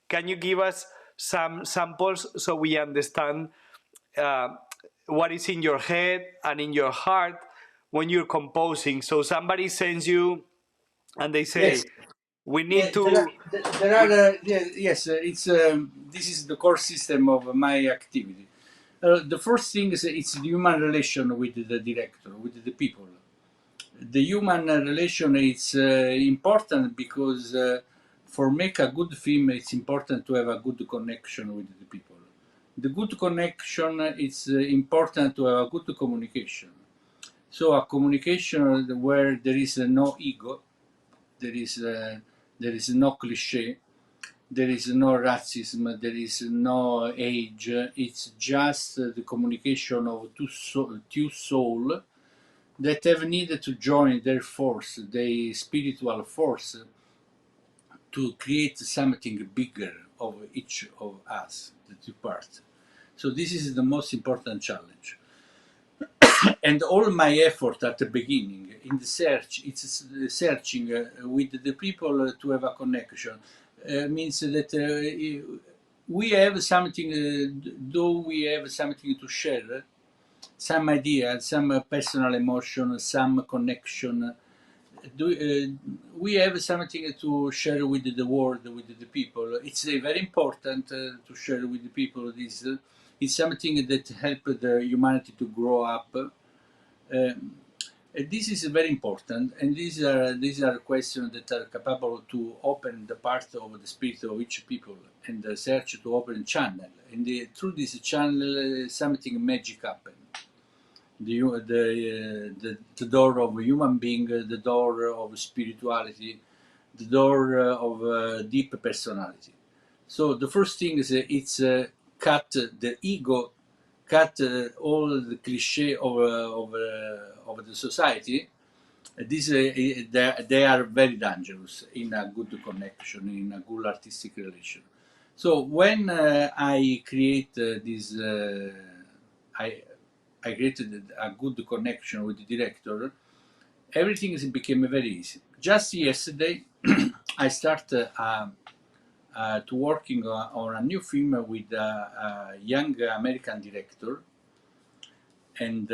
can you give us some samples so we understand uh, what is in your head and in your heart when you're composing? So somebody sends you and they Yes. say, we Yeah, need to, there are we, yes, it's this is the core system of my activity. The first thing is it's the human relation with the director, with the people. The human relation is important because for make a good film, it's important to have a good connection with the people. The good connection is important to have a good communication. So a communication where there is no ego, there is uh, there is no cliche, there is no racism, there is no age. It's just the communication of two soul that have needed to join their force, their spiritual force, to create something bigger of each of us, the two parts. So this is the most important challenge. And all my effort at the beginning in the search, it's searching with the people to have a connection. Means that we have something, though we have something to share, some idea, some personal emotion, some connection. We have something to share with the world, with the people. It's very important to share with the people. This it's something that helped the humanity to grow up. This is very important, and these are questions that are capable to open the part of the spirit of each people and search to open channel. And through this channel, something magic happen. The door of a human being, the door of spirituality, the door of deep personality. So the first thing is it's cut the ego, cut all the cliche of the society. These they are very dangerous in a good connection, in a good artistic relation. So when I create this, I I created a good connection with the director. Everything became very easy. Just yesterday, I started to working on a new film with a young American director, and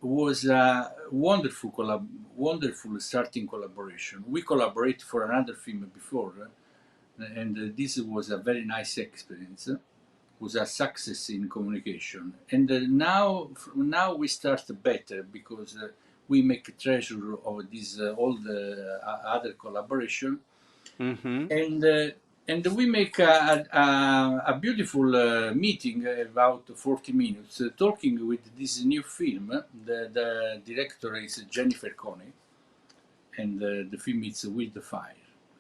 was a wonderful starting collaboration. We collaborated for another film before, and this was a very nice experience. Was a success in communication, and now we start better because we make treasure of this all the other collaboration, mm-hmm. and uh, and we make a beautiful meeting about 40 minutes talking with this new film. The director is Jennifer Coney, and the film is With the Fire.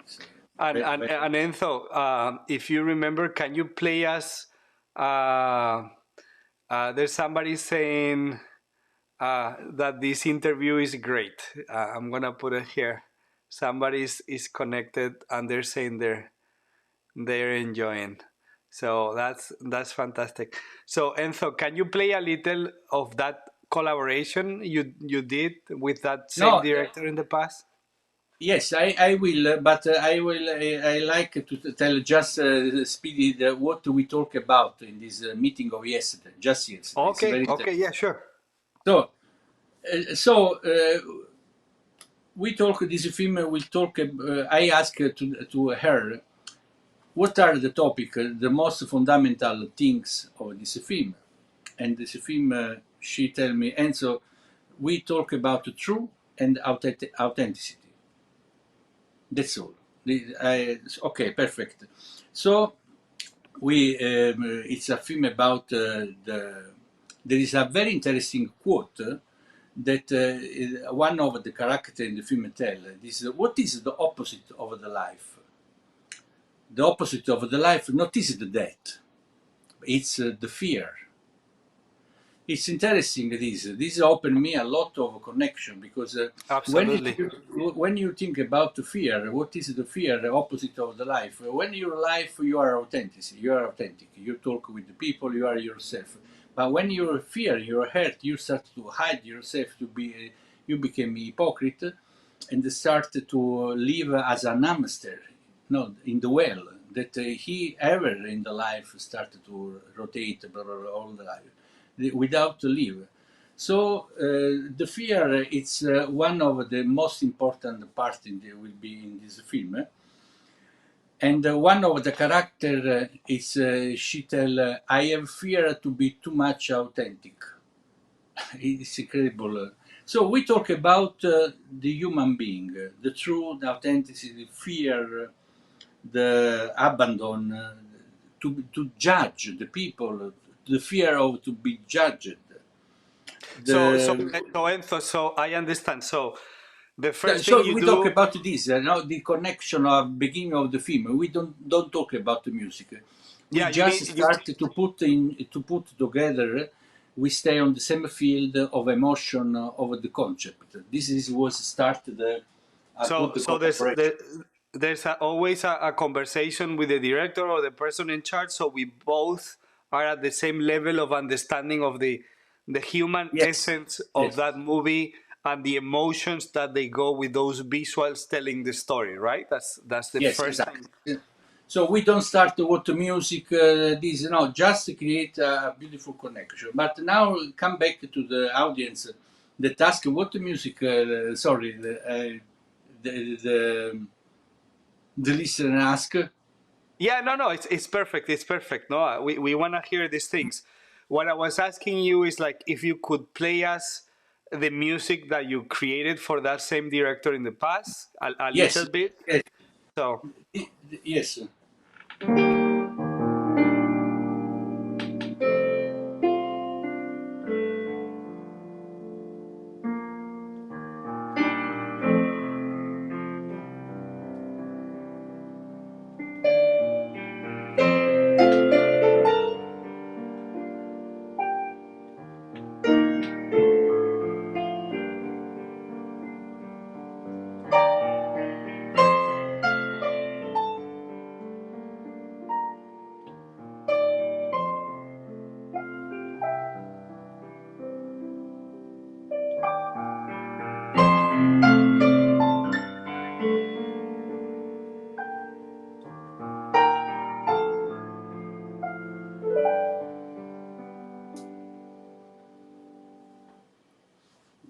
So, And Enzo, if you remember, can you play us? Uh, there's somebody saying that this interview is great. I'm gonna put it here. Somebody is connected and they're saying they're enjoying. So that's fantastic. So Enzo, can you play a little of that collaboration you did with that same no, director in the past? yes, I will, but I like to tell just Speedy what we talk about in this meeting of yesterday, just yesterday. It's Okay, very okay, interesting. yeah, sure. So, we talk this film. We talk. I ask to her what are the topic, the most fundamental things of this film, and this film she tell me, and so we talk about truth and authenticity. That's all. Okay, perfect. So we it's a film about the. There is a very interesting quote that one of the characters in the film tell. This what is the opposite of the life? The opposite of the life not is the death. It's the fear. It's interesting this opened me a lot of connection because Absolutely. when you think about the fear, what is the fear, the opposite of the life? When your life you are authentic, you talk with the people, you are yourself. But when you fear, you're hurt, you start to hide yourself, to be you become hypocrite and start to live as an hamster, no, in the well. that he ever in the life started to rotate blah, blah, blah, all the life without to leave. So the fear it's one of the most important part will be in this film. And one of the character is she tell, I have fear to be too much authentic. It's incredible. So we talk about the human being, the truth, the authenticity, the fear, the abandon, to judge the people, the fear of to be judged. So, so, The so Enzo, so I understand. So, the first thing so you we talk do, about this, the connection of beginning of the film. We don't talk about the music. We yeah, you just need you. start to put together. We stay on the same field of emotion of the concept. This is was started a So, good so collaboration. there's always a conversation with the director or the person in charge, so we both are at the same level of understanding of the human Yes, essence of yes. that movie and the emotions that they go with those visuals telling the story, right? That's the Yes, first exactly. thing. Yeah. So we don't start with the music, this, no, just to create a beautiful connection. But now come back to the audience that ask what the music, sorry, the listener ask. Yeah, no, no, it's perfect. It's perfect. No, we want to hear these things. What I was asking you is like if you could play us the music that you created for that same director in the past, a Yes, little bit. yes, So, yes.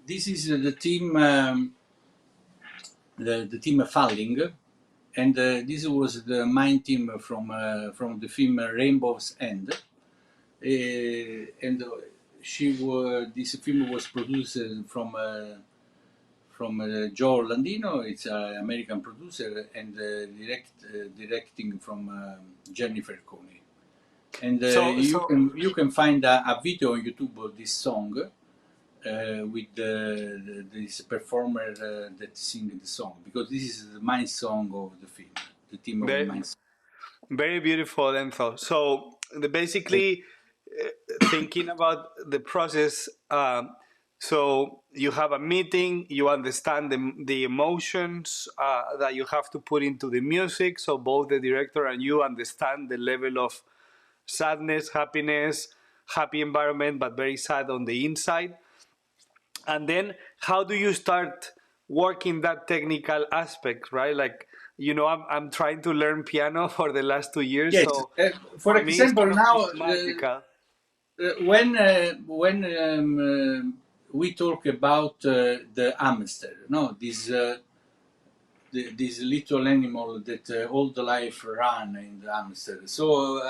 This is the team, the team Falling, and this was the main team from the film Rainbow's End. And this film was produced from Joe Orlandino. It's an American producer and directing from Jennifer Coney. And so you can find a video on YouTube of this song with this performer that sing the song, because this is the main song of the film, the theme of the very, main song. very beautiful info. So, basically, thinking about the process. So you have a meeting, you understand the emotions that you have to put into the music. So both the director and you understand the level of sadness, happiness, happy environment, but very sad on the inside. And then how do you start working that technical aspect, right? Like, I'm trying to learn piano for the last 2 years. Yes, So for for me, it's example, kind of now it's magical. when we talk about the hamster, no, this little animal that all the life run in the hamster. So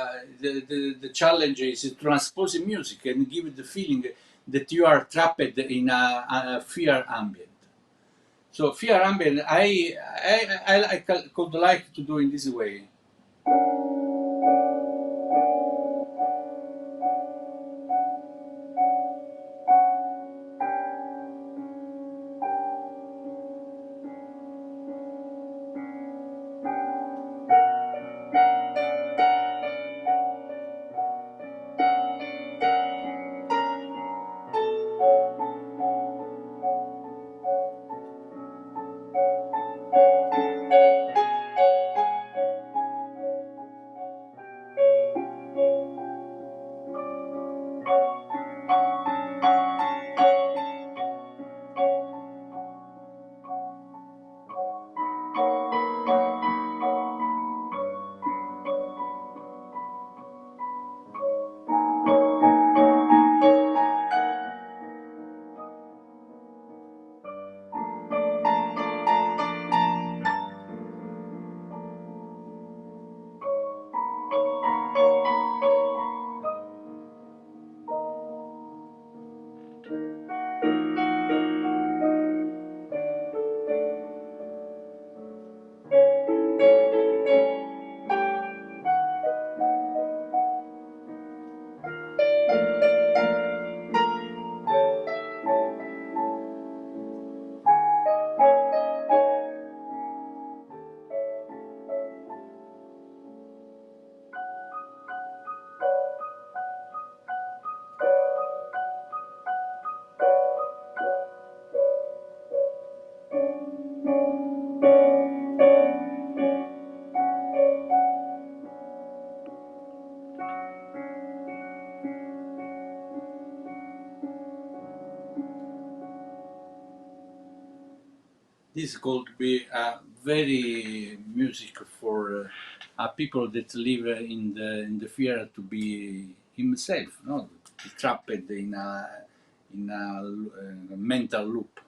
the challenge is to transpose music and give it the feeling that you are trapped in a fear ambient. So fear ambient, I could like to do in this way. this could be a very music for people that live in the fear to be himself, no, trapped in a mental loop.